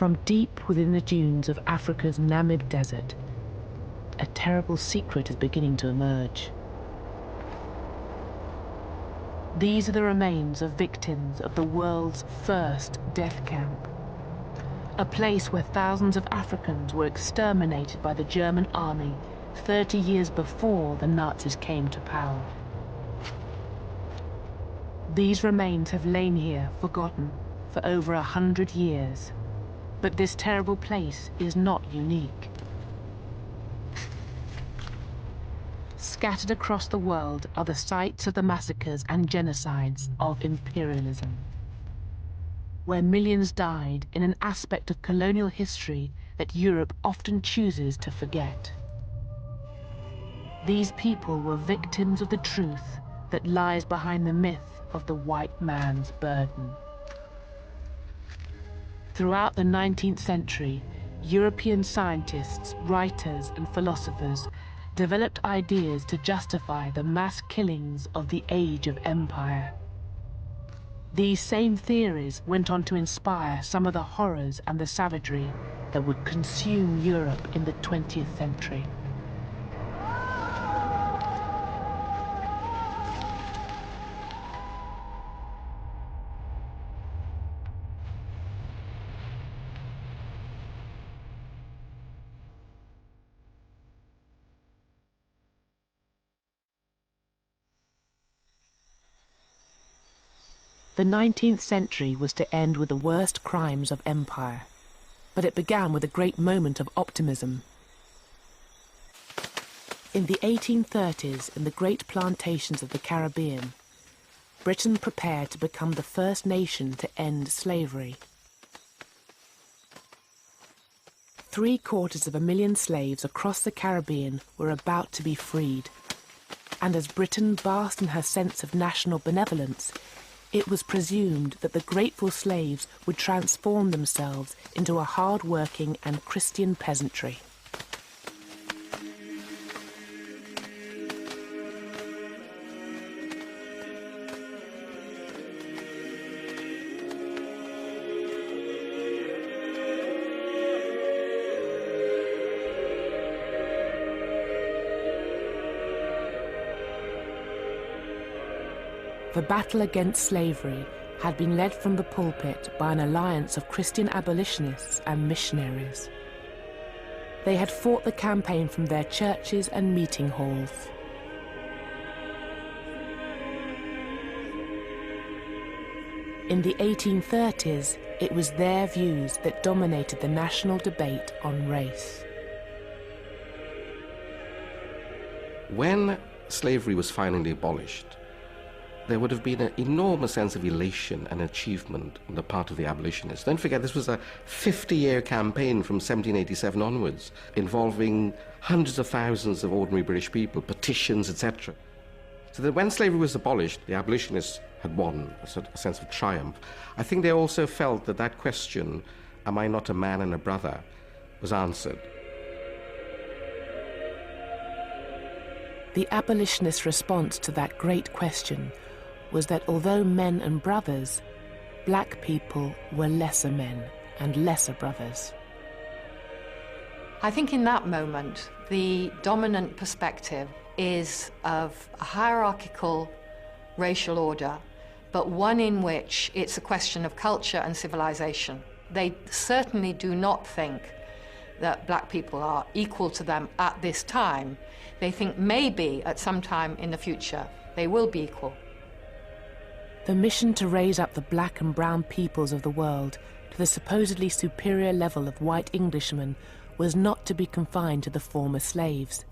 From deep within the dunes of Africa's Namib Desert, a terrible secret is beginning to emerge. These are the remains of victims of the world's first death camp, a place where thousands of Africans were exterminated by the German army 30 years before the Nazis came to power. These remains have lain here, forgotten, for over 100 years. But this terrible place is not unique. Scattered across the world are the sites of the massacres and genocides of imperialism, where millions died in an aspect of colonial history that Europe often chooses to forget. These people were victims of the truth that lies behind the myth of the white man's burden. Throughout the 19th century, European scientists, writers, and philosophers developed ideas to justify the mass killings of the Age of Empire. These same theories went on to inspire some of the horrors and the savagery that would consume Europe in the 20th century. The 19th century was to end with the worst crimes of empire, but it began with a great moment of optimism. In the 1830s, in the great plantations of the Caribbean, Britain prepared to become the first nation to end slavery. 750,000 slaves across the Caribbean were about to be freed, and as Britain basked in her sense of national benevolence, it was presumed that the grateful slaves would transform themselves into a hard-working and Christian peasantry. The battle against slavery had been led from the pulpit by an alliance of Christian abolitionists and missionaries. They had fought the campaign from their churches and meeting halls. In the 1830s, it was their views that dominated the national debate on race. When slavery was finally abolished, there would have been an enormous sense of elation and achievement on the part of the abolitionists. Don't forget, this was a 50-year campaign from 1787 onwards, involving hundreds of thousands of ordinary British people, petitions, etc. So that when slavery was abolished, the abolitionists had won a sort of sense of triumph. I think they also felt that that question, am I not a man and a brother, was answered. The abolitionist response to that great question was that although men and brothers, black people were lesser men and lesser brothers. I think in that moment, the dominant perspective is of a hierarchical racial order, but one in which it's a question of culture and civilization. They certainly do not think that black people are equal to them at this time. They think maybe at some time in the future they will be equal. The mission to raise up the black and brown peoples of the world to the supposedly superior level of white Englishmen was not to be confined to the former slaves.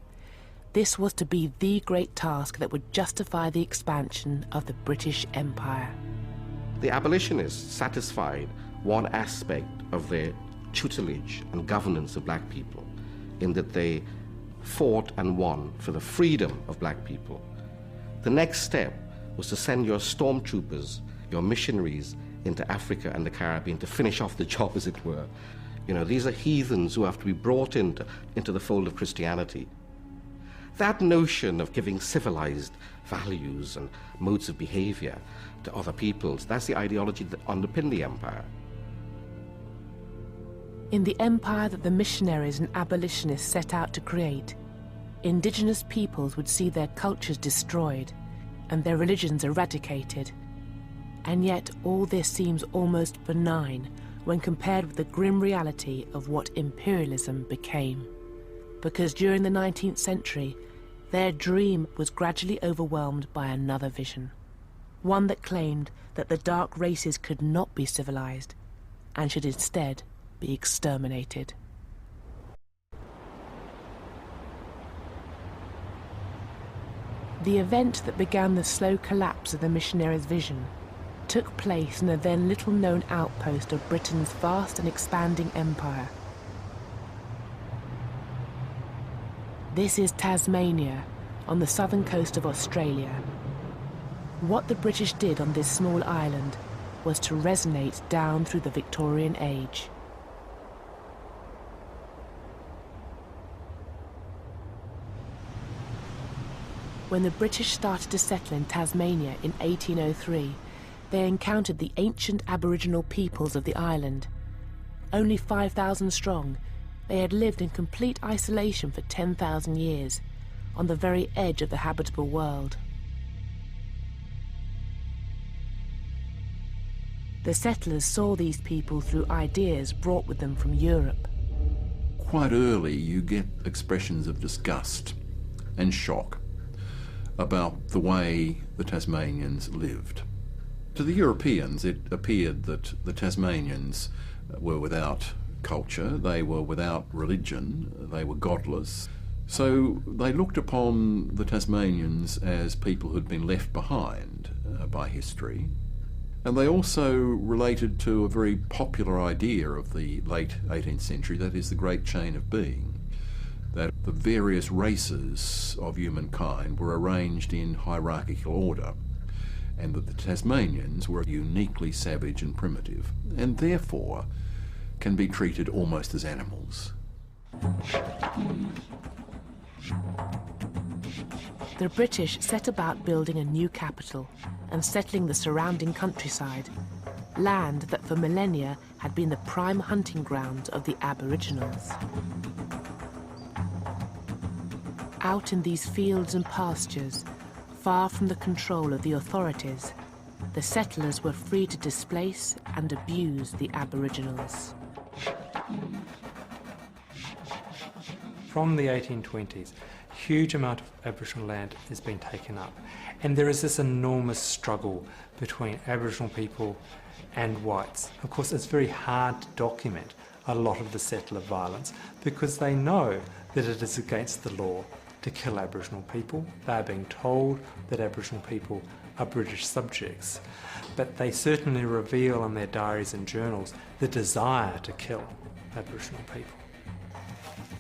This was to be the great task that would justify the expansion of the British Empire. The abolitionists satisfied one aspect of their tutelage and governance of black people, in that they fought and won for the freedom of black people. The next step was to send your stormtroopers, your missionaries, into Africa and the Caribbean to finish off the job, as it were. You know, these are heathens who have to be brought into the fold of Christianity. That notion of giving civilized values and modes of behavior to other peoples, that's the ideology that underpinned the empire. In the empire that the missionaries and abolitionists set out to create, indigenous peoples would see their cultures destroyed and their religions eradicated. And yet all this seems almost benign when compared with the grim reality of what imperialism became. Because during the 19th century, their dream was gradually overwhelmed by another vision. One that claimed that the dark races could not be civilized and should instead be exterminated. The event that began the slow collapse of the missionaries' vision took place in a then little-known outpost of Britain's vast and expanding empire. This is Tasmania, on the southern coast of Australia. What the British did on this small island was to resonate down through the Victorian age. When the British started to settle in Tasmania in 1803, they encountered the ancient Aboriginal peoples of the island. Only 5,000 strong, they had lived in complete isolation for 10,000 years, on the very edge of the habitable world. The settlers saw these people through ideas brought with them from Europe. Quite early you get expressions of disgust and shock about the way the Tasmanians lived. To the Europeans, it appeared that the Tasmanians were without culture, they were without religion, they were godless. So they looked upon the Tasmanians as people who'd been left behind by history. And they also related to a very popular idea of the late 18th century, that is the Great Chain of Being, that the various races of humankind were arranged in hierarchical order, and that the Tasmanians were uniquely savage and primitive, and therefore can be treated almost as animals. The British set about building a new capital and settling the surrounding countryside, land that for millennia had been the prime hunting grounds of the Aboriginals. Out in these fields and pastures, far from the control of the authorities, the settlers were free to displace and abuse the Aboriginals. From the 1820s, a huge amount of Aboriginal land has been taken up, and there is this enormous struggle between Aboriginal people and whites. Of course, it's very hard to document a lot of the settler violence because they know that it is against the law to kill Aboriginal people. They are being told that Aboriginal people are British subjects, but they certainly reveal in their diaries and journals the desire to kill Aboriginal people.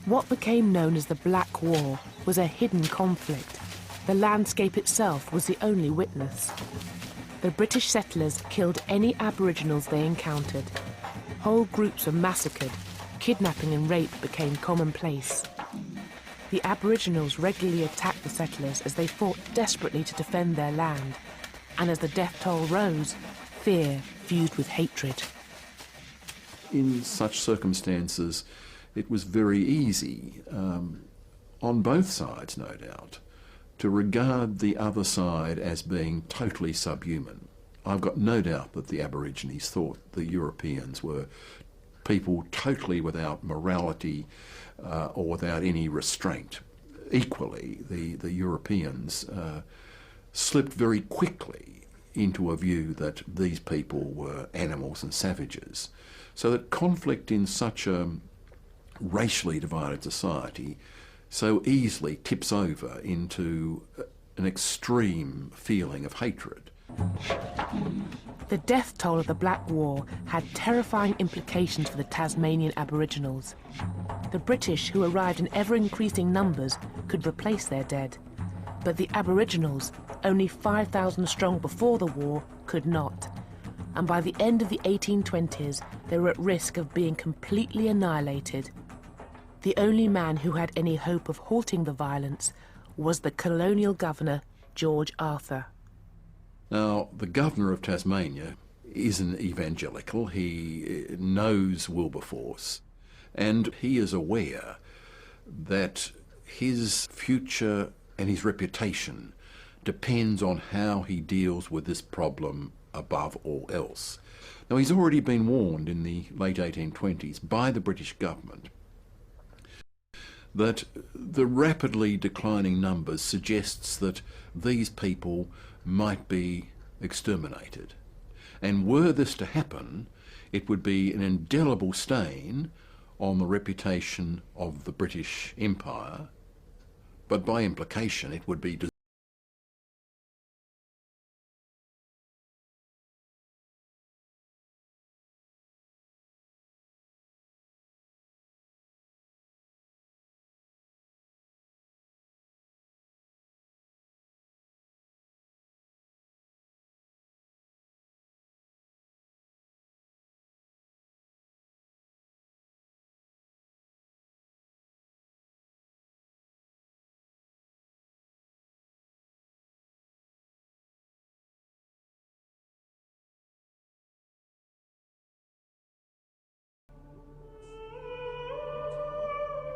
What became known as the Black War was a hidden conflict. The landscape itself was the only witness. The British settlers killed any Aboriginals they encountered. Whole groups were massacred. Kidnapping and rape became commonplace. The Aboriginals regularly attacked the settlers as they fought desperately to defend their land. And as the death toll rose, fear fused with hatred. In such circumstances, it was very easy, on both sides no doubt, to regard the other side as being totally subhuman. I've got no doubt that the Aborigines thought the Europeans were people totally without morality or without any restraint. Equally, the Europeans slipped very quickly into a view that these people were animals and savages. So that conflict in such a racially divided society so easily tips over into an extreme feeling of hatred. The death toll of the Black War had terrifying implications for the Tasmanian Aboriginals. The British, who arrived in ever-increasing numbers, could replace their dead. But the Aboriginals, only 5,000 strong before the war, could not. And by the end of the 1820s, they were at risk of being completely annihilated. The only man who had any hope of halting the violence was the colonial governor, George Arthur. Now, the governor of Tasmania is an evangelical. He knows Wilberforce. And he is aware that his future and his reputation depends on how he deals with this problem above all else. Now, he's already been warned in the late 1820s by the British government that the rapidly declining numbers suggests that these people might be exterminated. And were this to happen, it would be an indelible stain on the reputation of the British Empire, but by implication it would be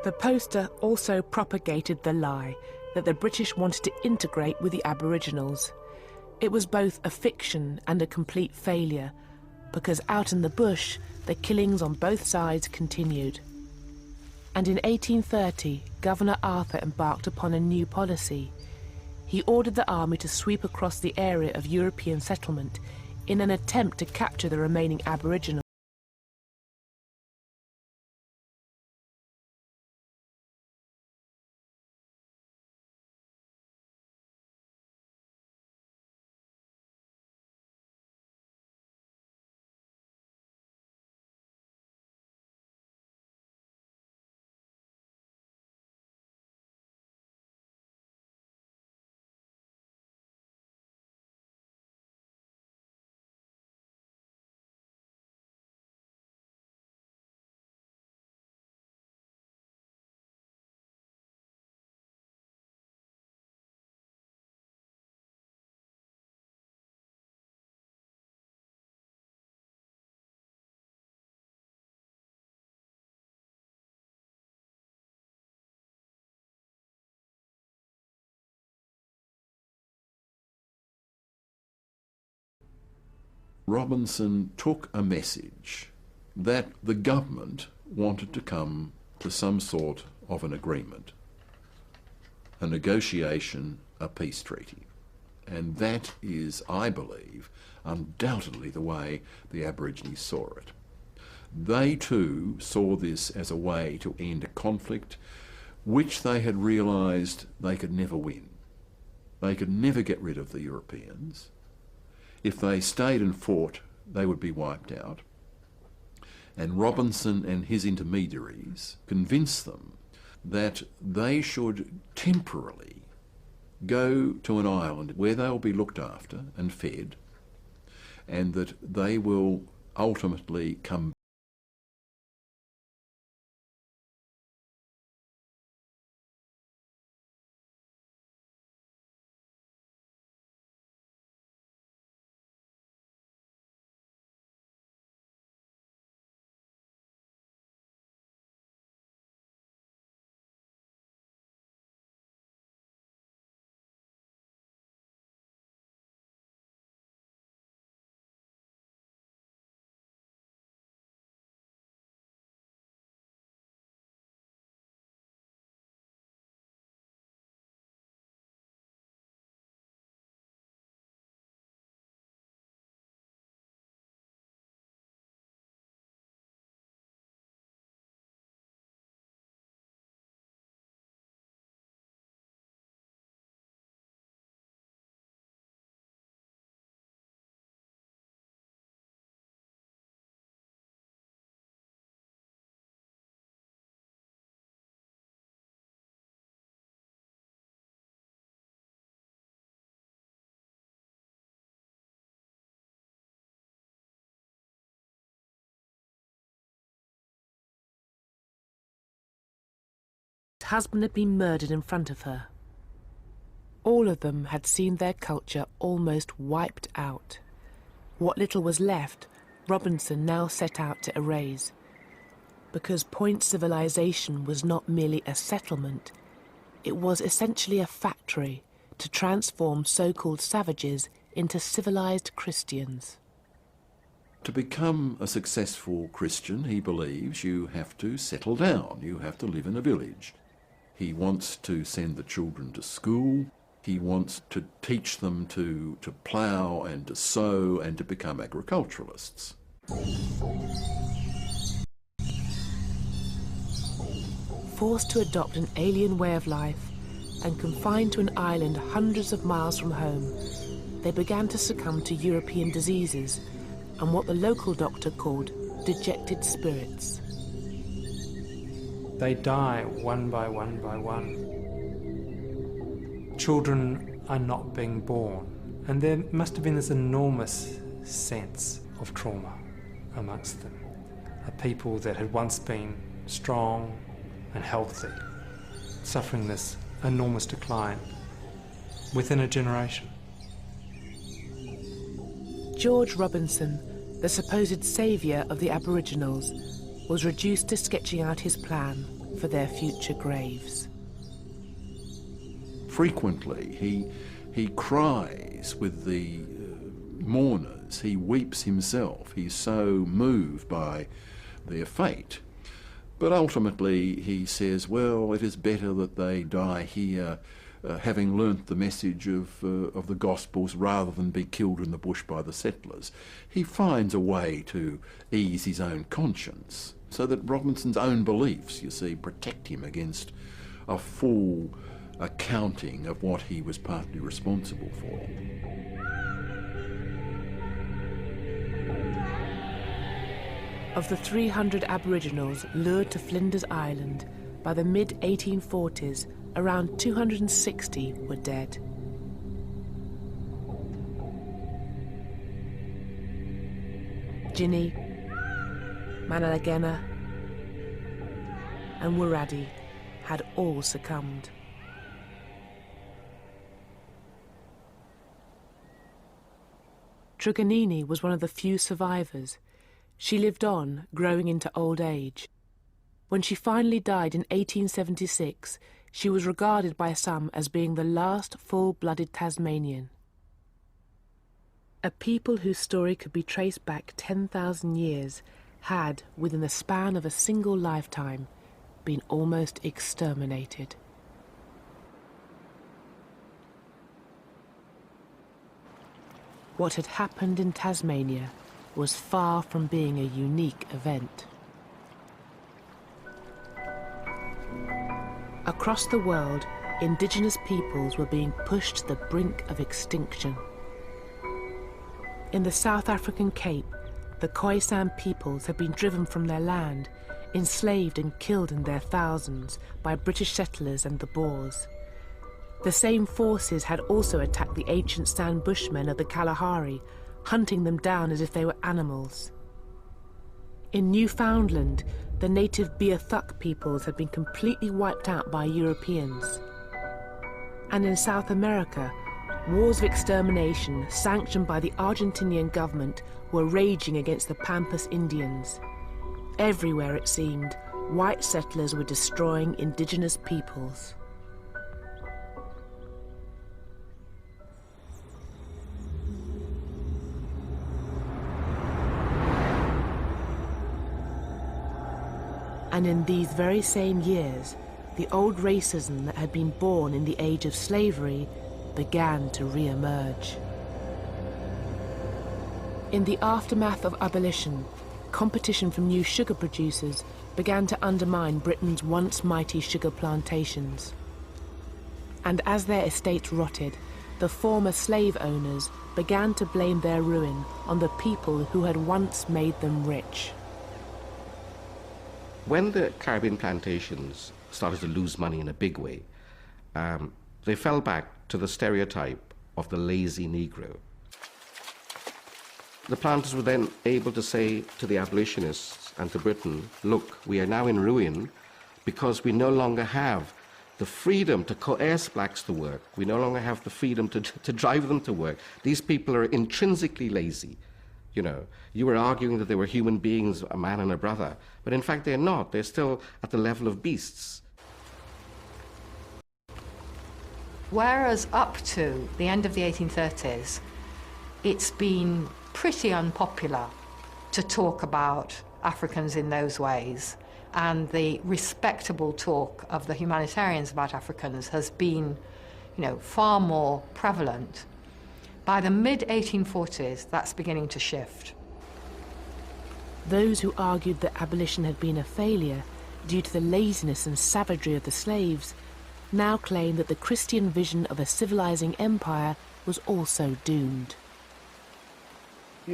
The poster also propagated the lie that the British wanted to integrate with the Aboriginals. It was both a fiction and a complete failure, because out in the bush, the killings on both sides continued. And in 1830, Governor Arthur embarked upon a new policy. He ordered the army to sweep across the area of European settlement in an attempt to capture the remaining Aboriginals. Robinson took a message that the government wanted to come to some sort of an agreement, a negotiation, a peace treaty. And that is, I believe, undoubtedly the way the Aborigines saw it. They too saw this as a way to end a conflict which they had realised they could never win. They could never get rid of the Europeans. If they stayed and fought, they would be wiped out. And Robinson and his intermediaries convinced them that they should temporarily go to an island where they'll be looked after and fed, and that they will ultimately come husband had been murdered in front of her. All of them had seen their culture almost wiped out. What little was left, Robinson now set out to erase. because Point civilization was not merely a settlement, it was essentially a factory to transform so-called savages into civilized Christians. To become a successful Christian, he believes, you have to settle down, you have to live in a village. He wants to send the children to school, he wants to teach them to plough and to sow and to become agriculturalists. Forced to adopt an alien way of life and confined to an island hundreds of miles from home, they began to succumb to European diseases and what the local doctor called dejected spirits. They die one by one by one. Children are not being born, and there must have been this enormous sense of trauma amongst them. A people that had once been strong and healthy, suffering this enormous decline within a generation. George Robinson, the supposed saviour of the Aboriginals, was reduced to sketching out his plan for their future graves. Frequently he cries with the mourners, he weeps himself, he's so moved by their fate. But ultimately he says, well, it is better that they die here having learnt the message of the Gospels rather than be killed in the bush by the settlers. He finds a way to ease his own conscience so that Robinson's own beliefs, you see, protect him against a full accounting of what he was partly responsible for. Of the 300 Aboriginals lured to Flinders Island, by the mid-1840s, around 260 were dead. Ginny, Manalagena and Wiradi had all succumbed. Truganini was one of the few survivors. She lived on, growing into old age. When she finally died in 1876, she was regarded by some as being the last full-blooded Tasmanian. A people whose story could be traced back 10,000 years had, within the span of a single lifetime, been almost exterminated. What had happened in Tasmania was far from being a unique event. Across the world, indigenous peoples were being pushed to the brink of extinction. In the South African Cape, the Khoisan peoples had been driven from their land, enslaved and killed in their thousands by British settlers and the Boers. The same forces had also attacked the ancient San Bushmen of the Kalahari, hunting them down as if they were animals. In Newfoundland, the native Beothuk peoples had been completely wiped out by Europeans. And in South America, wars of extermination sanctioned by the Argentinian government were raging against the Pampas Indians. Everywhere, it seemed, white settlers were destroying indigenous peoples. And in these very same years, the old racism that had been born in the age of slavery began to re-emerge. In the aftermath of abolition, competition from new sugar producers began to undermine Britain's once mighty sugar plantations. And as their estates rotted, the former slave owners began to blame their ruin on the people who had once made them rich. When the Caribbean plantations started to lose money in a big way, they fell back to the stereotype of the lazy Negro. The planters were then able to say to the abolitionists and to Britain, look, we are now in ruin because we no longer have the freedom to coerce blacks to work. We no longer have the freedom to drive them to work. These people are intrinsically lazy. you know. You were arguing that they were human beings, a man and a brother, but in fact they're not. They're still at the level of beasts. Whereas up to the end of the 1830s, it's been pretty unpopular to talk about Africans in those ways, and the respectable talk of the humanitarians about Africans has been, you know, far more prevalent. By the mid-1840s, that's beginning to shift. Those who argued that abolition had been a failure due to the laziness and savagery of the slaves now claim that the Christian vision of a civilizing empire was also doomed.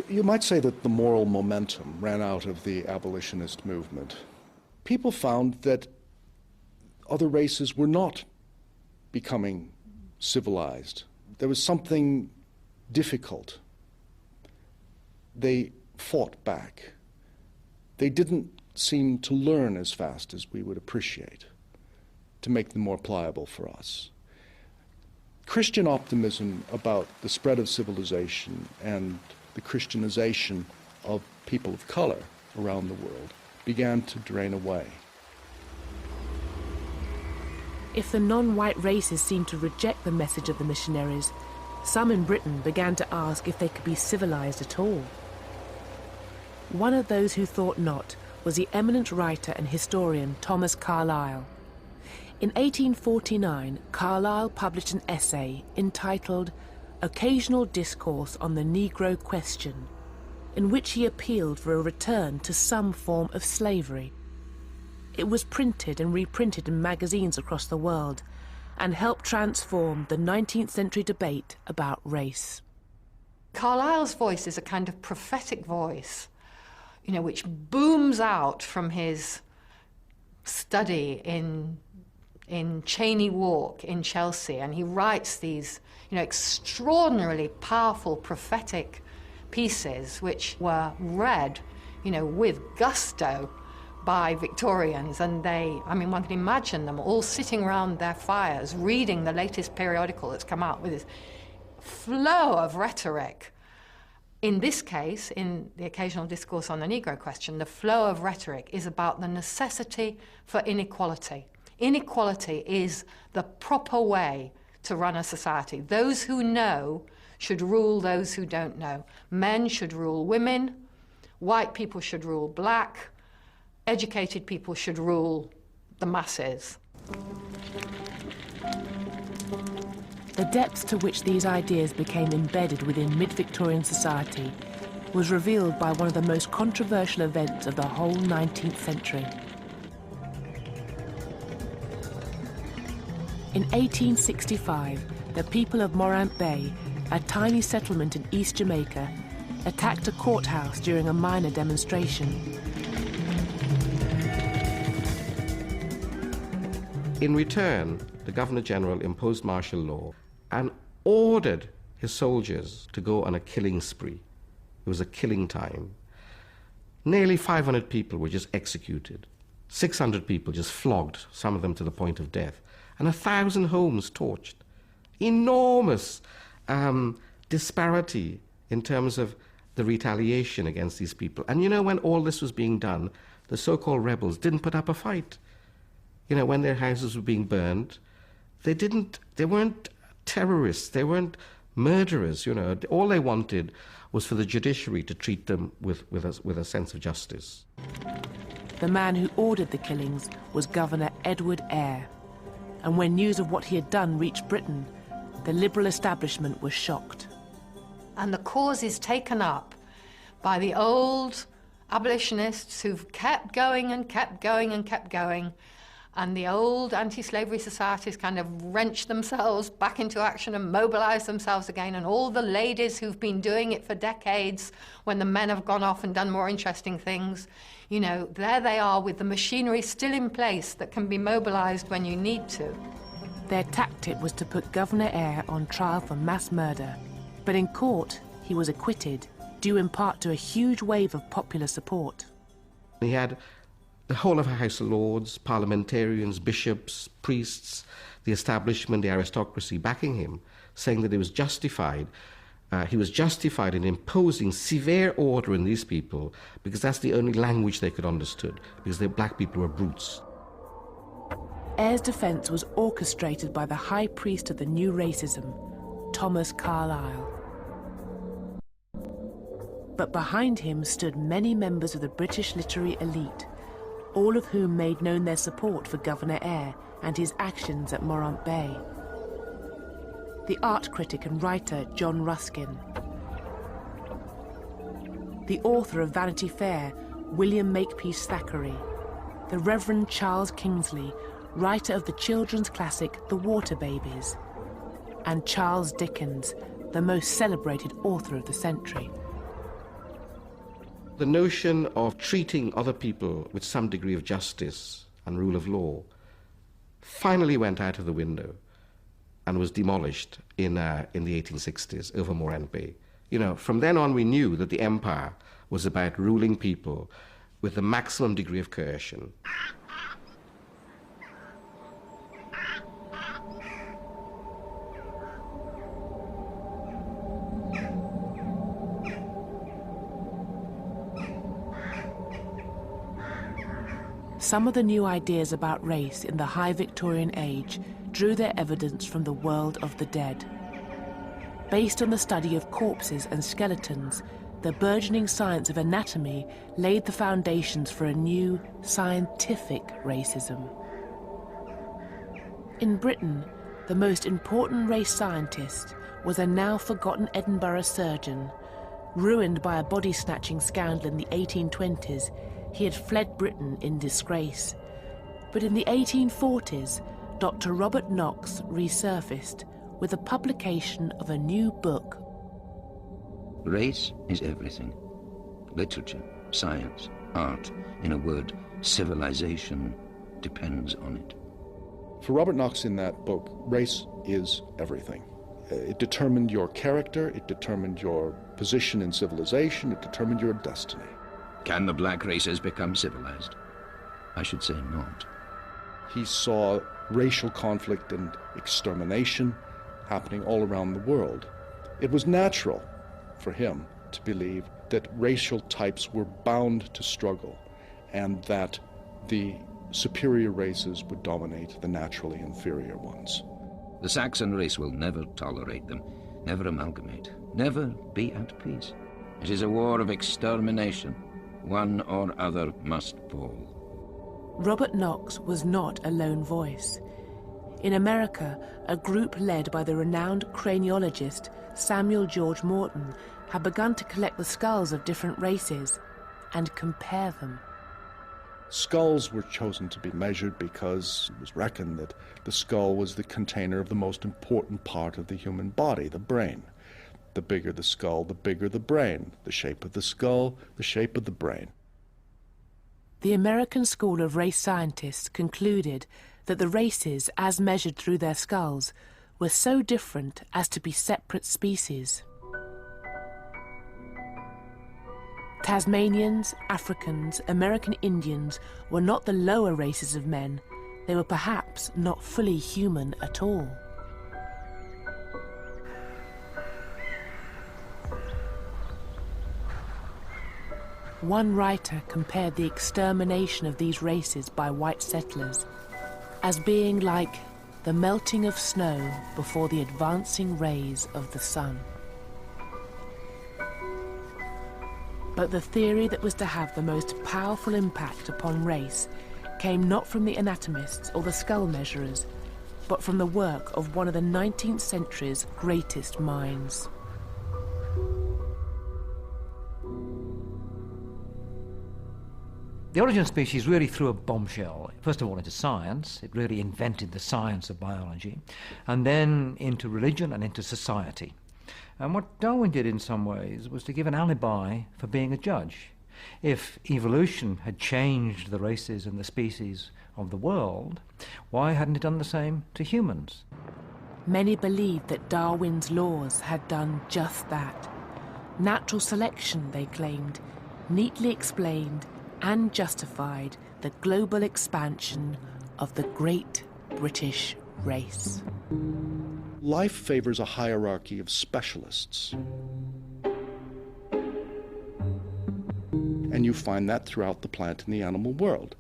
You might say that the moral momentum ran out of the abolitionist movement. People found that other races were not becoming civilized. There was something difficult. They fought back. They didn't seem to learn as fast as we would appreciate, to make them more pliable for us. Christian optimism about the spread of civilization and the Christianization of people of color around the world began to drain away. If the non-white races seemed to reject the message of the missionaries, some in Britain began to ask if they could be civilized at all. One of those who thought not was the eminent writer and historian Thomas Carlyle. In 1849, Carlyle published an essay entitled Occasional Discourse on the Negro Question, in which he appealed for a return to some form of slavery. It was printed and reprinted in magazines across the world and helped transform the 19th century debate about race. Carlyle's voice is a kind of prophetic voice, you know, which booms out from his study in Cheyne Walk in Chelsea, and he writes these, you know, extraordinarily powerful prophetic pieces which were read, you know, with gusto by Victorians, and they, I mean, one can imagine them all sitting around their fires reading the latest periodical that's come out with this flow of rhetoric. In this case, in the Occasional Discourse on the Negro Question, the flow of rhetoric is about the necessity for inequality. Inequality is the proper way to run a society. Those who know should rule those who don't know. Men should rule women, white people should rule black, educated people should rule the masses. The depths to which these ideas became embedded within mid-Victorian society was revealed by one of the most controversial events of the whole 19th century. In 1865, the people of Morant Bay, a tiny settlement in East Jamaica, attacked a courthouse during a minor demonstration. In return, the Governor-General imposed martial law and ordered his soldiers to go on a killing spree. It was a killing time. Nearly 500 people were just executed. 600 people just flogged, some of them to the point of death. And 1,000 homes torched. Enormous disparity in terms of the retaliation against these people. And you know, when all this was being done, the so-called rebels didn't put up a fight. You know, when their houses were being burned, they weren't terrorists, they weren't murderers, you know. All they wanted was for the judiciary to treat them with a sense of justice. The man who ordered the killings was Governor Edward Eyre. And when news of what he had done reached Britain, the liberal establishment was shocked. And the cause is taken up by the old abolitionists who've kept going and kept going and kept going, and the old anti-slavery societies kind of wrench themselves back into action and mobilize themselves again, and all the ladies who've been doing it for decades when the men have gone off and done more interesting things, you know, there they are with the machinery still in place that can be mobilized when you need to. Their tactic was to put Governor Eyre on trial for mass murder, but in court he was acquitted, due in part to a huge wave of popular support. He had the whole of the House of Lords, parliamentarians, bishops, priests, the establishment, the aristocracy backing him, saying that it was justified he was justified in imposing severe order on these people because that's the only language they could understood, because the black people were brutes. Eyre's defense was orchestrated by the high priest of the new racism, Thomas Carlyle. But behind him stood many members of the British literary elite, all of whom made known their support for Governor Eyre and his actions at Morant Bay. The art critic and writer John Ruskin, the author of Vanity Fair, William Makepeace Thackeray, the Reverend Charles Kingsley, writer of the children's classic The Water Babies, and Charles Dickens, the most celebrated author of the century. The notion of treating other people with some degree of justice and rule of law finally went out of the window and was demolished in the 1860s over Morant Bay. You know, from then on we knew that the empire was about ruling people with the maximum degree of coercion. Some of the new ideas about race in the High Victorian age drew their evidence from the world of the dead. Based on the study of corpses and skeletons, the burgeoning science of anatomy laid the foundations for a new scientific racism. In Britain, the most important race scientist was a now forgotten Edinburgh surgeon. Ruined by a body-snatching scandal in the 1820s, he had fled Britain in disgrace. But in the 1840s, Dr. Robert Knox resurfaced with the publication of a new book. Race is everything. Literature, science, art, in a word, civilization depends on it. For Robert Knox in that book, race is everything. It determined your character, it determined your position in civilization, it determined your destiny. Can the black races become civilized? I should say not. He saw racial conflict and extermination happening all around the world. It was natural for him to believe that racial types were bound to struggle and that the superior races would dominate the naturally inferior ones. The Saxon race will never tolerate them, never amalgamate, never be at peace. It is a war of extermination. One or other must fall. Robert Knox was not a lone voice. In America, a group led by the renowned craniologist Samuel George Morton had begun to collect the skulls of different races and compare them. Skulls were chosen to be measured because it was reckoned that the skull was the container of the most important part of the human body, the brain. The bigger the skull, the bigger the brain. The shape of the skull, the shape of the brain. The American School of Race Scientists concluded that the races, as measured through their skulls, were so different as to be separate species. Tasmanians, Africans, American Indians were not the lower races of men. They were perhaps not fully human at all. One writer compared the extermination of these races by white settlers as being like the melting of snow before the advancing rays of the sun. But the theory that was to have the most powerful impact upon race came not from the anatomists or the skull measurers, but from the work of one of the 19th century's greatest minds. The Origin of Species really threw a bombshell, first of all into science. It really invented the science of biology, and then into religion and into society. And what Darwin did in some ways was to give an alibi for being a judge. If evolution had changed the races and the species of the world, why hadn't it done the same to humans? Many believed that Darwin's laws had done just that. Natural selection, they claimed, neatly explained and justified the global expansion of the great British race. Life favors a hierarchy of specialists. And you find that throughout the plant and the animal world.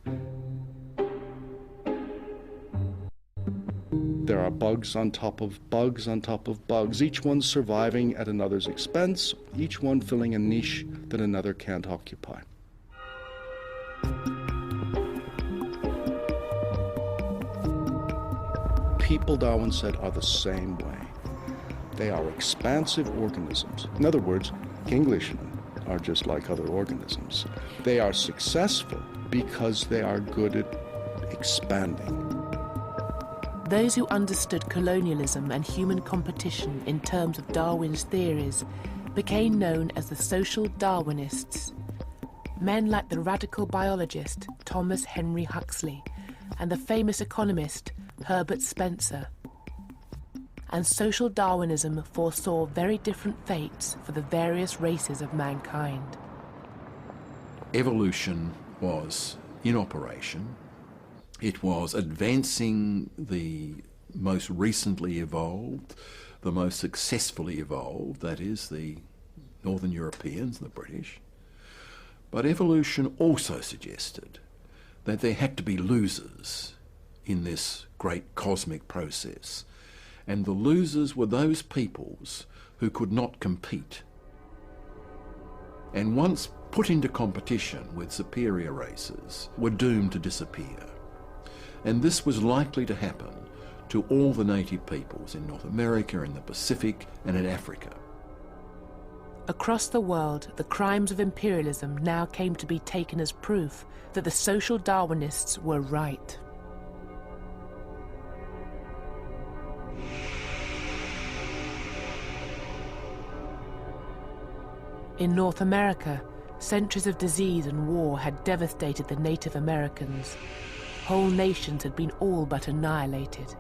There are bugs on top of bugs on top of bugs, each one surviving at another's expense, each one filling a niche that another can't occupy. People, Darwin said, are the same way. They are expansive organisms. In other words, Englishmen are just like other organisms. They are successful because they are good at expanding. Those who understood colonialism and human competition in terms of Darwin's theories became known as the social Darwinists. Men like the radical biologist Thomas Henry Huxley and the famous economist Herbert Spencer. And social Darwinism foresaw very different fates for the various races of mankind. Evolution was in operation. It was advancing the most recently evolved, the most successfully evolved, that is, the Northern Europeans, the British. But evolution also suggested that there had to be losers in this great cosmic process. And the losers were those peoples who could not compete. And once put into competition with superior races, were doomed to disappear. And this was likely to happen to all the native peoples in North America, in the Pacific, and in Africa. Across the world, the crimes of imperialism now came to be taken as proof that the social Darwinists were right. In North America, centuries of disease and war had devastated the Native Americans. Whole nations had been all but annihilated.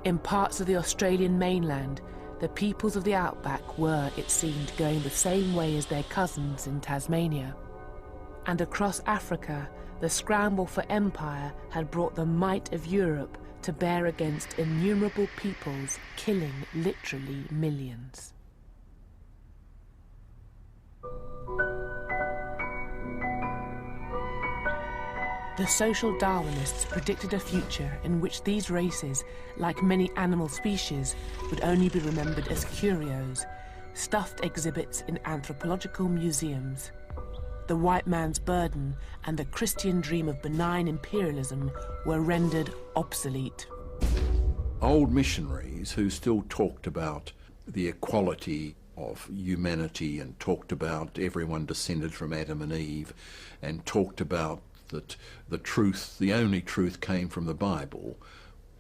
In parts of the Australian mainland, the peoples of the outback were, it seemed, going the same way as their cousins in Tasmania. And across Africa, the scramble for empire had brought the might of Europe to bear against innumerable peoples, killing literally millions. The social Darwinists predicted a future in which these races, like many animal species, would only be remembered as curios, stuffed exhibits in anthropological museums. The white man's burden and the Christian dream of benign imperialism were rendered obsolete. Old missionaries who still talked about the equality of humanity and talked about everyone descended from Adam and Eve and talked about that the truth, the only truth, came from the Bible,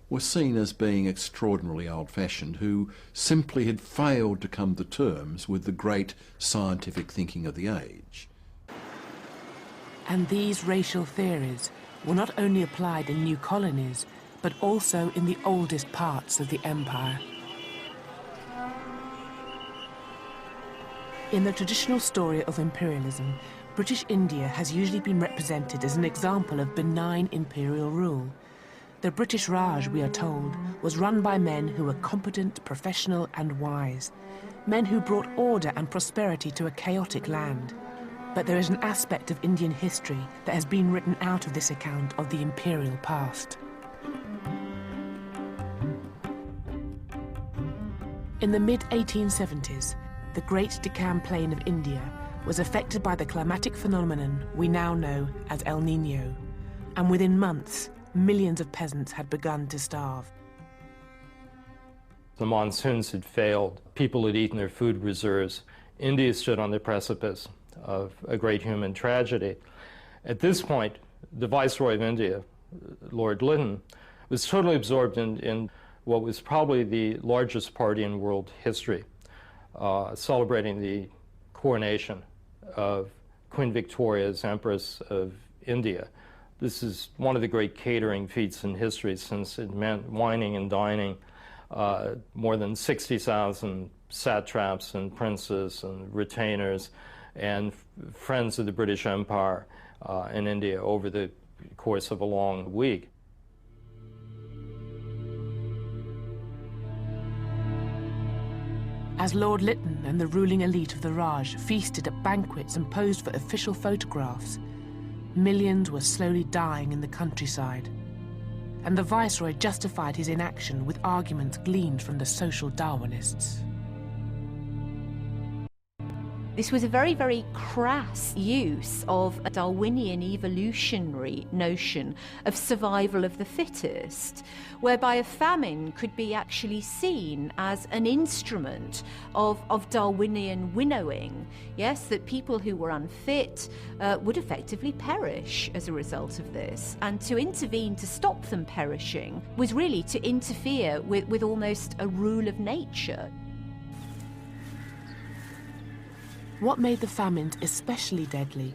were seen as being extraordinarily old-fashioned, who simply had failed to come to terms with the great scientific thinking of the age. And these racial theories were not only applied in new colonies, but also in the oldest parts of the empire. In the traditional story of imperialism, British India has usually been represented as an example of benign imperial rule. The British Raj, we are told, was run by men who were competent, professional and wise. Men who brought order and prosperity to a chaotic land. But there is an aspect of Indian history that has been written out of this account of the imperial past. In the mid-1870s, the Great Deccan Plain of India was affected by the climatic phenomenon we now know as El Niño, and within months, millions of peasants had begun to starve. The monsoons had failed, people had eaten their food reserves. India stood on the precipice of a great human tragedy. At this point, the Viceroy of India, Lord Lytton, was totally absorbed in what was probably the largest party in world history, celebrating the coronation of Queen Victoria as Empress of India. This is one of the great catering feats in history, since it meant wining and dining more than 60,000 satraps and princes and retainers and friends of the British Empire in India over the course of a long week. As Lord Lytton and the ruling elite of the Raj feasted at banquets and posed for official photographs, millions were slowly dying in the countryside. And the Viceroy justified his inaction with arguments gleaned from the social Darwinists. This was a very, very crass use of a Darwinian evolutionary notion of survival of the fittest, whereby a famine could be actually seen as an instrument of Darwinian winnowing. Yes, that people who were unfit would effectively perish as a result of this. And to intervene to stop them perishing was really to interfere with almost a rule of nature. What made the famines especially deadly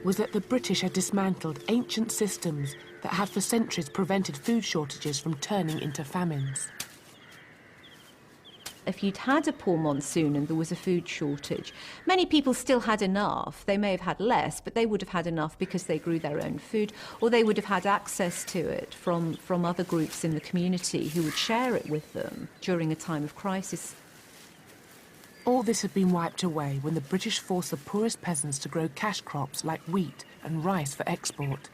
was that the British had dismantled ancient systems that had for centuries prevented food shortages from turning into famines. If you'd had a poor monsoon and there was a food shortage, many people still had enough. They may have had less, but they would have had enough because they grew their own food, or they would have had access to it from other groups in the community who would share it with them during a time of crisis. All this had been wiped away when the British forced the poorest peasants to grow cash crops like wheat and rice for export,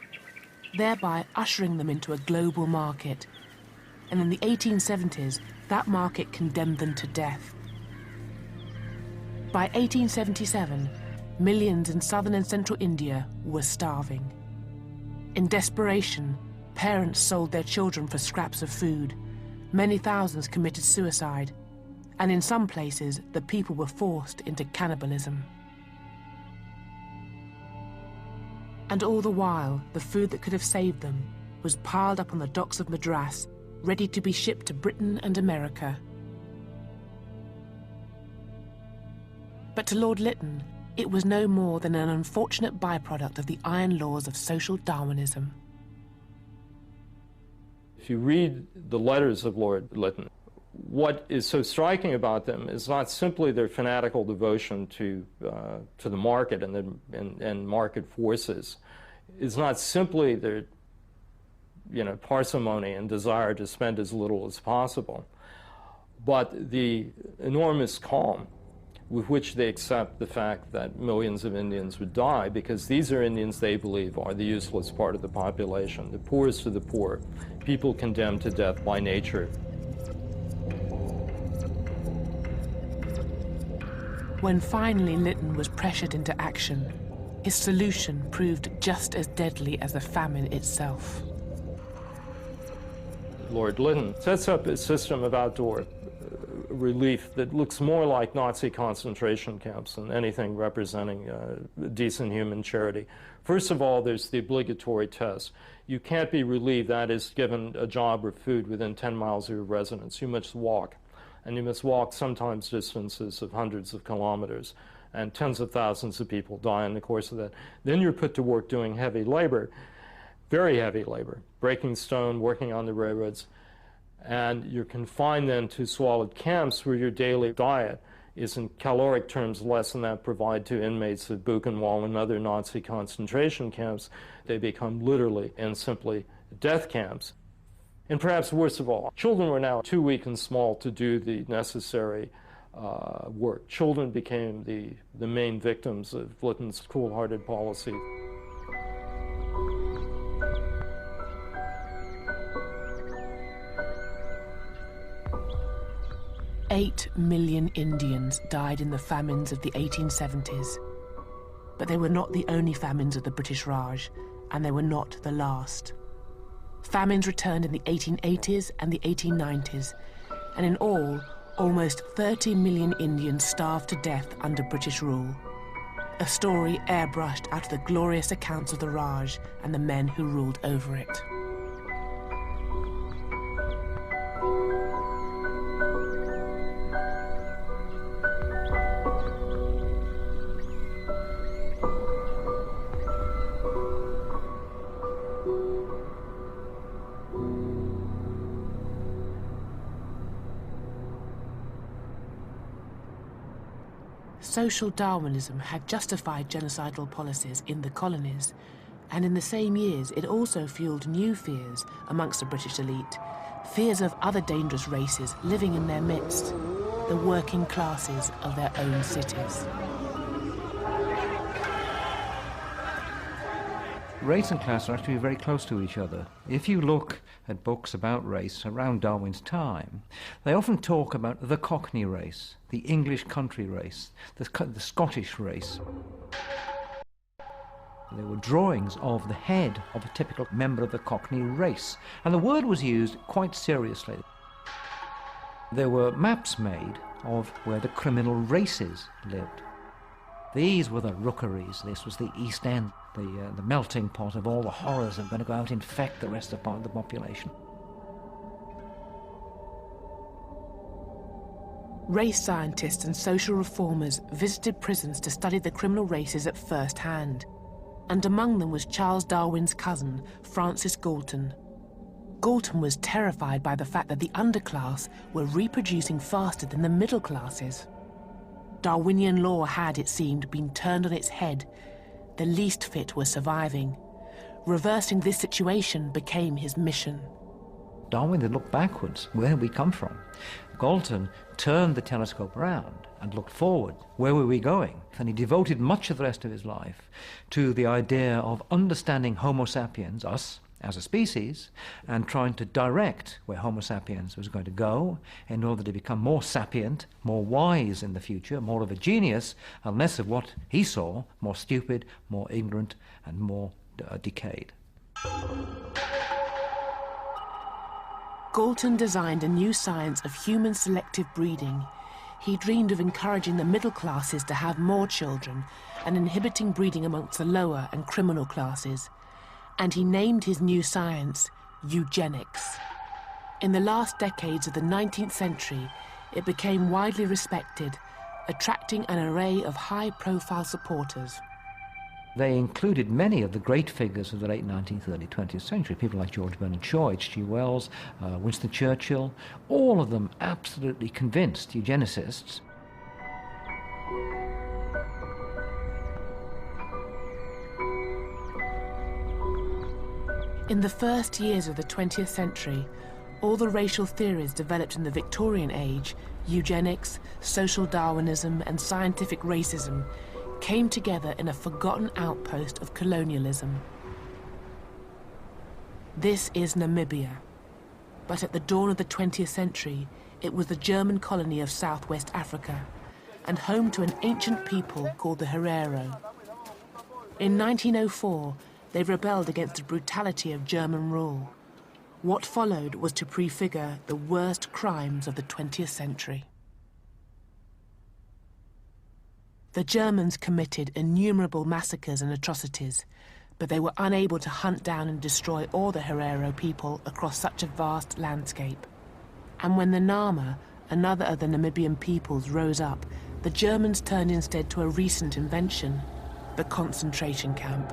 thereby ushering them into a global market. And in the 1870s, that market condemned them to death. By 1877, millions in southern and central India were starving. In desperation, parents sold their children for scraps of food. Many thousands committed suicide. And in some places, the people were forced into cannibalism. And all the while, the food that could have saved them was piled up on the docks of Madras, ready to be shipped to Britain and America. But to Lord Lytton, it was no more than an unfortunate byproduct of the iron laws of social Darwinism. If you read the letters of Lord Lytton, what is so striking about them is not simply their fanatical devotion to the market and market forces. It's not simply their parsimony and desire to spend as little as possible, but the enormous calm with which they accept the fact that millions of Indians would die, because these are Indians they believe are the useless part of the population, the poorest of the poor, people condemned to death by nature. When finally Lytton was pressured into action, his solution proved just as deadly as the famine itself. Lord Lytton sets up a system of outdoor relief that looks more like Nazi concentration camps than anything representing decent human charity. First of all, there's the obligatory test. You can't be relieved, that is, given a job or food within 10 miles of your residence. You must walk. And you must walk sometimes distances of hundreds of kilometers, and tens of thousands of people die in the course of that. Then you're put to work doing heavy labor, very heavy labor, breaking stone, working on the railroads, and you're confined then to squalid camps where your daily diet is in caloric terms less than that provided to inmates of Buchenwald and other Nazi concentration camps. They become literally and simply death camps. And perhaps worst of all, children were now too weak and small to do the necessary work. Children became the main victims of Lytton's cool-hearted policy. "8 million Indians died in the famines of the 1870s. But they were not the only famines of the British Raj, and they were not the last. Famines returned in the 1880s and the 1890s, and in all, almost 30 million Indians starved to death under British rule. A story airbrushed out of the glorious accounts of the Raj and the men who ruled over it. Social Darwinism had justified genocidal policies in the colonies, and in the same years it also fueled new fears amongst the British elite, fears of other dangerous races living in their midst. the working classes of their own cities. Race and class are actually very close to each other. If you look at books about race around Darwin's time, they often talk about the Cockney race, the English country race, the Scottish race. There were drawings of the head of a typical member of the Cockney race, and the word was used quite seriously. There were maps made of where the criminal races lived. These were the rookeries. This was the East End, the melting pot of all the horrors that were going to go out and infect the rest of the population. Race scientists and social reformers visited prisons to study the criminal races at first hand, and among them was Charles Darwin's cousin, Francis Galton. Galton was terrified by the fact that the underclass were reproducing faster than the middle classes. Darwinian law had, it seemed, been turned on its head. The least fit were surviving. Reversing this situation became his mission. Darwin had looked backwards, where had we come from? Galton turned the telescope around and looked forward. Where were we going? And he devoted much of the rest of his life to the idea of understanding Homo sapiens, us, as a species, and trying to direct where Homo sapiens was going to go in order to become more sapient, more wise in the future, more of a genius, and less of what he saw, more stupid, more ignorant, and more decayed. Galton designed a new science of human selective breeding. He dreamed of encouraging the middle classes to have more children and inhibiting breeding amongst the lower and criminal classes. And he named his new science eugenics. In the last decades of the 19th century, it became widely respected, attracting an array of high-profile supporters. They included many of the great figures of the late 19th, early 20th century, people like George Bernard Shaw, H.G. Wells, Winston Churchill, all of them absolutely convinced eugenicists. In the first years of the 20th century, all the racial theories developed in the Victorian age, eugenics, social Darwinism, and scientific racism, came together in a forgotten outpost of colonialism. This is Namibia. But at the dawn of the 20th century, it was the German colony of Southwest Africa, and home to an ancient people called the Herero. In 1904, they rebelled against the brutality of German rule. What followed was to prefigure the worst crimes of the 20th century. The Germans committed innumerable massacres and atrocities, but they were unable to hunt down and destroy all the Herero people across such a vast landscape. And when the Nama, another of the Namibian peoples, rose up, the Germans turned instead to a recent invention, the concentration camp.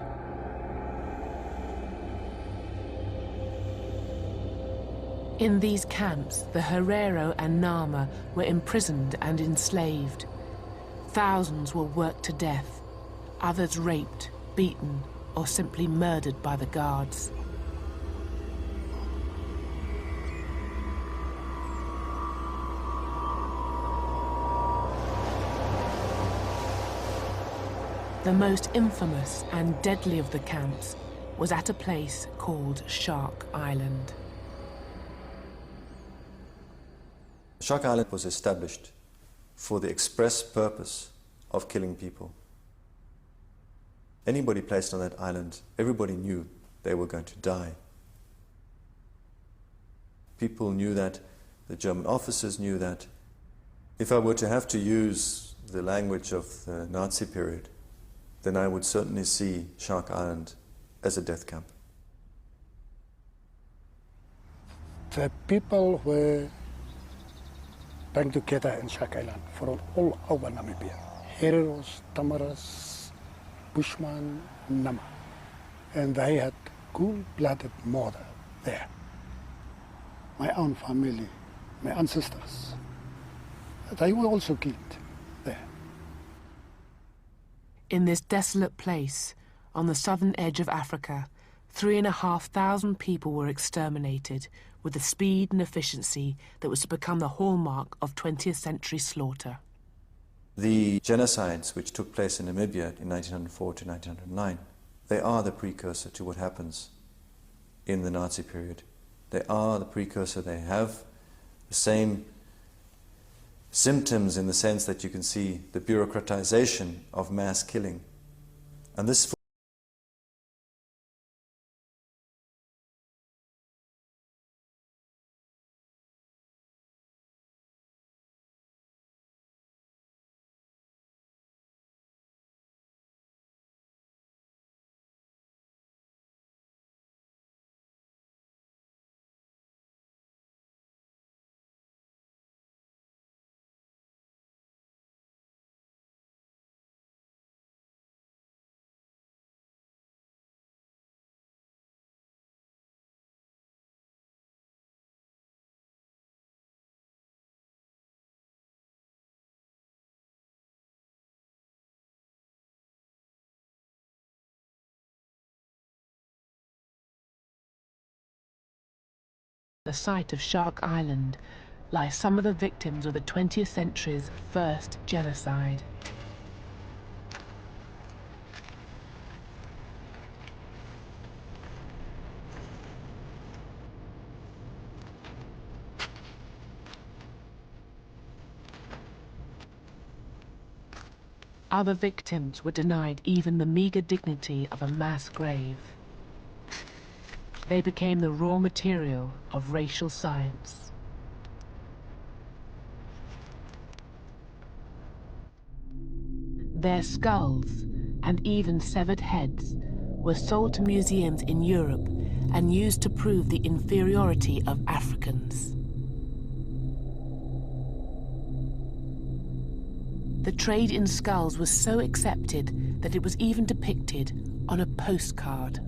In these camps, the Herero and Nama were imprisoned and enslaved. Thousands were worked to death, others raped, beaten, or simply murdered by the guards. The most infamous and deadly of the camps was at a place called Shark Island. Shark Island was established for the express purpose of killing people. Anybody placed on that island, everybody knew they were going to die. People knew that, the German officers knew that. If I were to have to use the language of the Nazi period, then I would certainly see Shark Island as a death camp. The people were band together in Shark Island from all over Namibia. Hereros, Tamaras, Bushman, Nama. And they had cool-blooded murder there. My own family, my ancestors, they were also killed there. In this desolate place, on the southern edge of Africa, 3,500 people were exterminated with the speed and efficiency that was to become the hallmark of 20th century slaughter. The genocides which took place in Namibia in 1904 to 1909, they are the precursor to what happens in the Nazi period. They are the precursor. They have the same symptoms in the sense that you can see the bureaucratization of mass killing. And this The site of Shark Island lie some of the victims of the 20th century's first genocide. Other victims were denied even the meager dignity of a mass grave. They became the raw material of racial science. Their skulls and even severed heads were sold to museums in Europe and used to prove the inferiority of Africans. The trade in skulls was so accepted that it was even depicted on a postcard.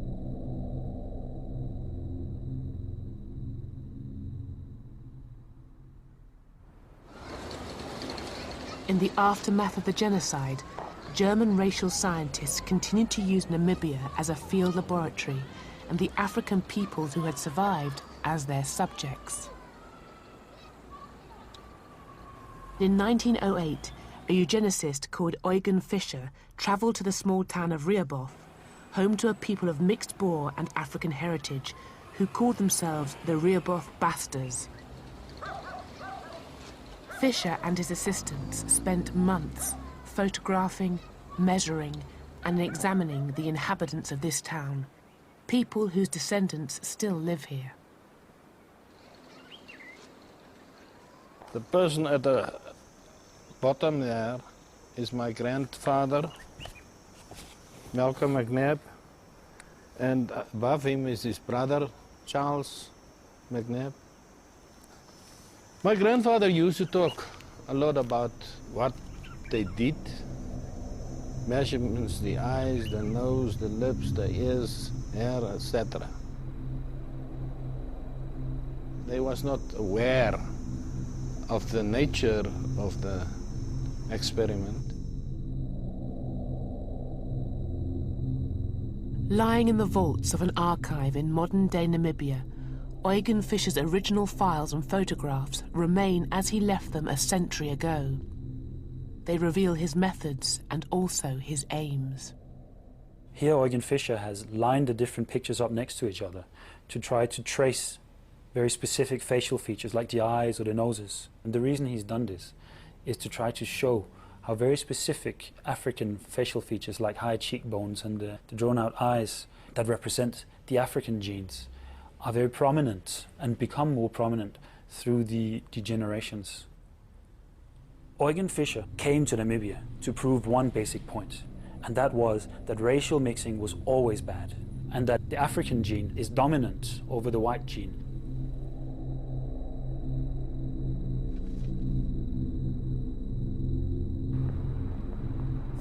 In the aftermath of the genocide, German racial scientists continued to use Namibia as a field laboratory and the African peoples who had survived as their subjects. In 1908, a eugenicist called Eugen Fischer travelled to the small town of Rehoboth, home to a people of mixed Boer and African heritage who called themselves the Rehoboth Bastards. Fischer and his assistants spent months photographing, measuring, and examining the inhabitants of this town, people whose descendants still live here. The person at the bottom there is my grandfather, Malcolm McNabb, and above him is his brother, Charles McNabb. My grandfather used to talk a lot about what they did, measurements, the eyes, the nose, the lips, the ears, hair, etc. They was not aware of the nature of the experiment. Lying in the vaults of an archive in modern-day Namibia, Eugen Fischer's original files and photographs remain as he left them a century ago. They reveal his methods and also his aims. Here Eugen Fischer has lined the different pictures up next to each other to try to trace very specific facial features like the eyes or the noses. And the reason he's done this is to try to show how very specific African facial features like high cheekbones and the drawn-out eyes that represent the African genes are very prominent and become more prominent through the generations. Eugen Fischer came to Namibia to prove one basic point, and that was that racial mixing was always bad, and that the African gene is dominant over the white gene.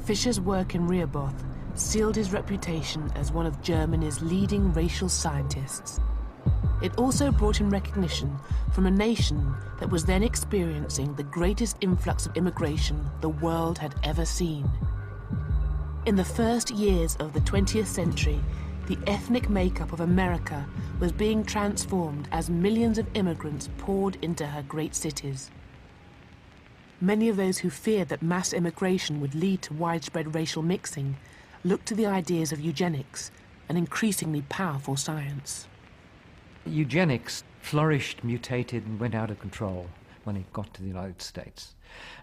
Fischer's work in Rehoboth sealed his reputation as one of Germany's leading racial scientists. It also brought him recognition from a nation that was then experiencing the greatest influx of immigration the world had ever seen. In the first years of the 20th century, the ethnic makeup of America was being transformed as millions of immigrants poured into her great cities. Many of those who feared that mass immigration would lead to widespread racial mixing looked to the ideas of eugenics, an increasingly powerful science. Eugenics flourished, mutated, and went out of control when it got to the United States.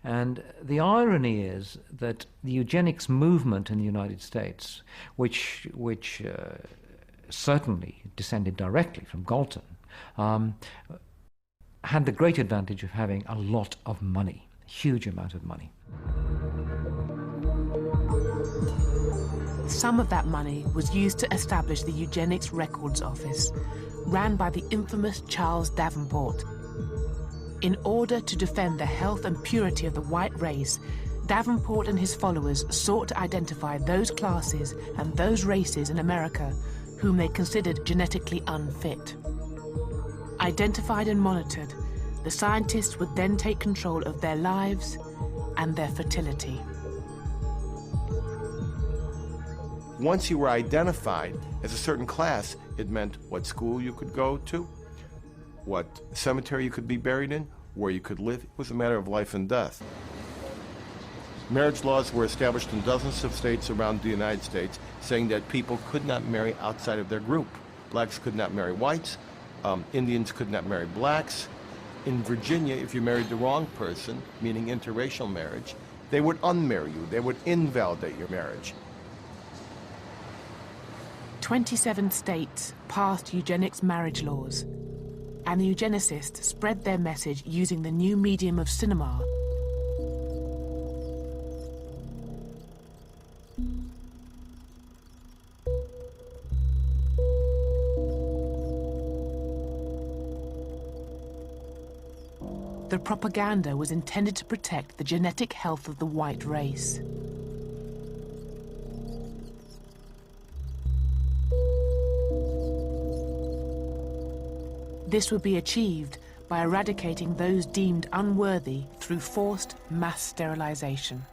And the irony is that the eugenics movement in the United States, which certainly descended directly from Galton, had the great advantage of having a lot of money, a huge amount of money. Some of that money was used to establish the Eugenics Records Office, ran by the infamous Charles Davenport. In order to defend the health and purity of the white race, Davenport and his followers sought to identify those classes and those races in America whom they considered genetically unfit. Identified and monitored, the scientists would then take control of their lives and their fertility. Once you were identified as a certain class, it meant what school you could go to, what cemetery you could be buried in, where you could live. It was a matter of life and death. Marriage laws were established in dozens of states around the United States, saying that people could not marry outside of their group. Blacks could not marry whites, Indians could not marry blacks. In Virginia, if you married the wrong person, meaning interracial marriage, they would unmarry you. They would invalidate your marriage. 27 states passed eugenics marriage laws, and the eugenicists spread their message using the new medium of cinema. The propaganda was intended to protect the genetic health of the white race. This would be achieved by eradicating those deemed unworthy through forced mass sterilization.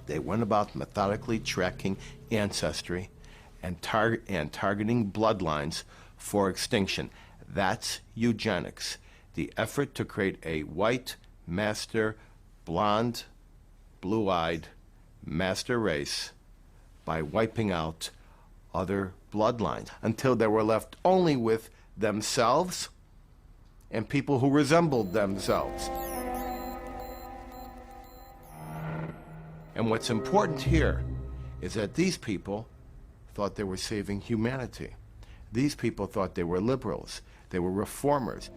They went about methodically tracking ancestry and targeting bloodlines for extinction. That's eugenics, the effort to create a white, master, blonde, blue-eyed master race by wiping out other bloodlines until they were left only with themselves and people who resembled themselves. And what's important here is that these people thought they were saving humanity. These people thought they were liberals, they were reformers.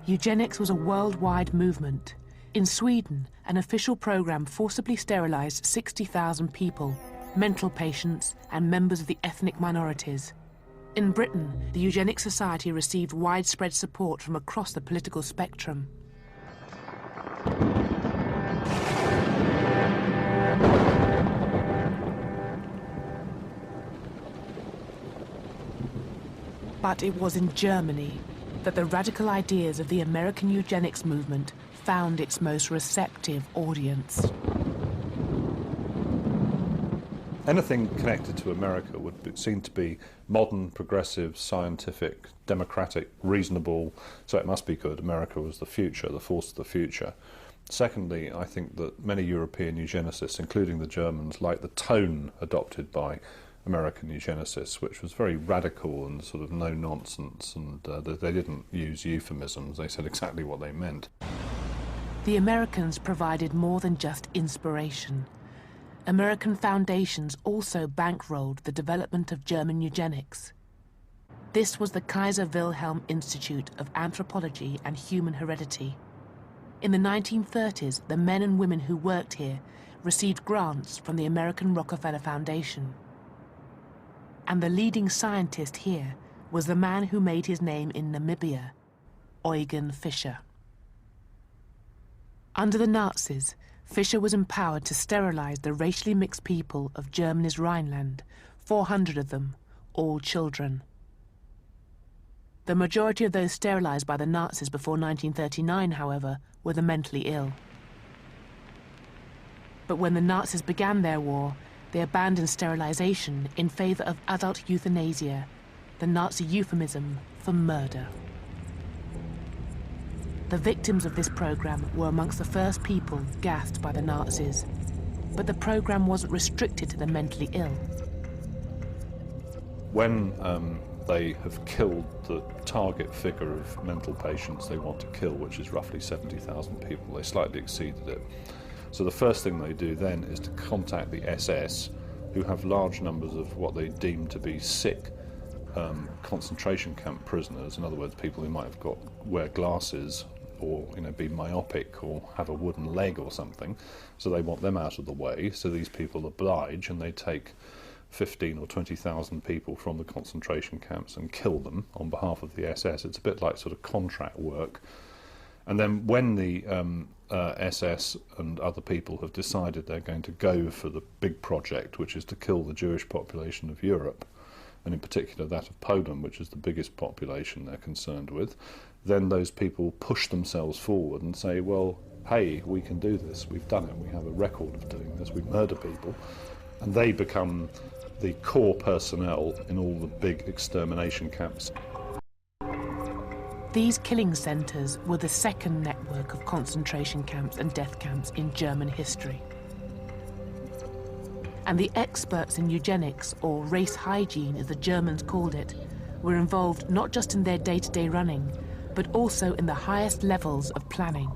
Eugenics was a worldwide movement. In Sweden, an official program forcibly sterilized 60,000 people, mental patients and members of the ethnic minorities. In Britain, the Eugenics Society received widespread support from across the political spectrum. But it was in Germany that the radical ideas of the American eugenics movement found its most receptive audience. Anything connected to America would be seen to be modern, progressive, scientific, democratic, reasonable, so it must be good. America was the future, the force of the future. Secondly, I think that many European eugenicists, including the Germans, liked the tone adopted by American eugenicists, which was very radical and sort of no-nonsense, and they didn't use euphemisms. They said exactly what they meant. The Americans provided more than just inspiration. American foundations also bankrolled the development of German eugenics. This was the Kaiser Wilhelm Institute of Anthropology and Human Heredity. In the 1930s, the men and women who worked here received grants from the American Rockefeller Foundation. And the leading scientist here was the man who made his name in Namibia, Eugen Fischer. Under the Nazis, Fischer was empowered to sterilize the racially mixed people of Germany's Rhineland, 400 of them, all children. The majority of those sterilized by the Nazis before 1939, however, were the mentally ill. But when the Nazis began their war, they abandoned sterilization in favor of adult euthanasia, the Nazi euphemism for murder. The victims of this program were amongst the first people gassed by the Nazis, but the program wasn't restricted to the mentally ill. When they have killed the target figure of mental patients they want to kill, which is roughly 70,000 people, they slightly exceeded it. So the first thing they do then is to contact the SS, who have large numbers of what they deem to be sick concentration camp prisoners. In other words, people who might have wear glasses or be myopic or have a wooden leg or something. So they want them out of the way. So these people oblige and they take 15 or 20,000 people from the concentration camps and kill them on behalf of the SS. It's a bit like sort of contract work. And then when the SS and other people have decided they're going to go for the big project, which is to kill the Jewish population of Europe, and in particular that of Poland, which is the biggest population they're concerned with, then those people push themselves forward and say, well, hey, we can do this, we've done it, we have a record of doing this, we murder people. And they become the core personnel in all the big extermination camps. These killing centres were the second network of concentration camps and death camps in German history. And the experts in eugenics, or race hygiene as the Germans called it, were involved not just in their day-to-day running, but also in the highest levels of planning.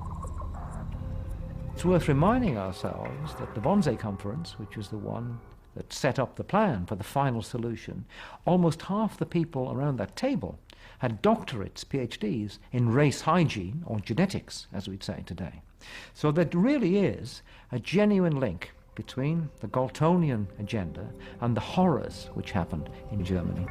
It's worth reminding ourselves that the Wannsee Conference, which was the one that set up the plan for the final solution, almost half the people around that table had doctorates, PhDs, in race hygiene, or genetics, as we'd say today. So there really is a genuine link between the Galtonian agenda and the horrors which happened in Germany.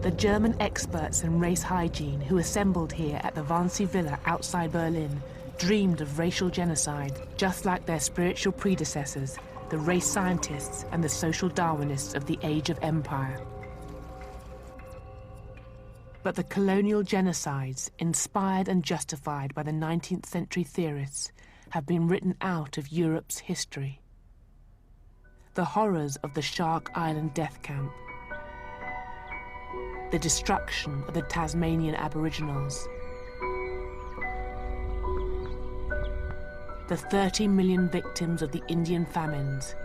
The German experts in race hygiene who assembled here at the Wannsee Villa outside Berlin dreamed of racial genocide, just like their spiritual predecessors, the race scientists and the social Darwinists of the Age of Empire. But the colonial genocides, inspired and justified by the 19th century theorists, have been written out of Europe's history. The horrors of the Shark Island death camp, the destruction of the Tasmanian Aboriginals, the 30 million victims of the Indian famines,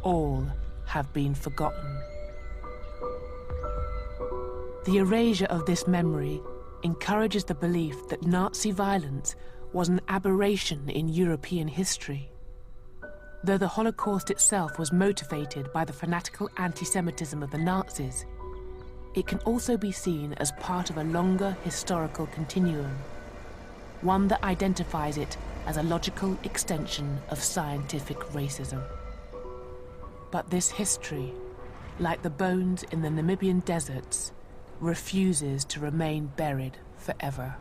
all have been forgotten. The erasure of this memory encourages the belief that Nazi violence was an aberration in European history. Though the Holocaust itself was motivated by the fanatical anti-Semitism of the Nazis, it can also be seen as part of a longer historical continuum, one that identifies it as a logical extension of scientific racism. But this history, like the bones in the Namibian deserts, refuses to remain buried forever.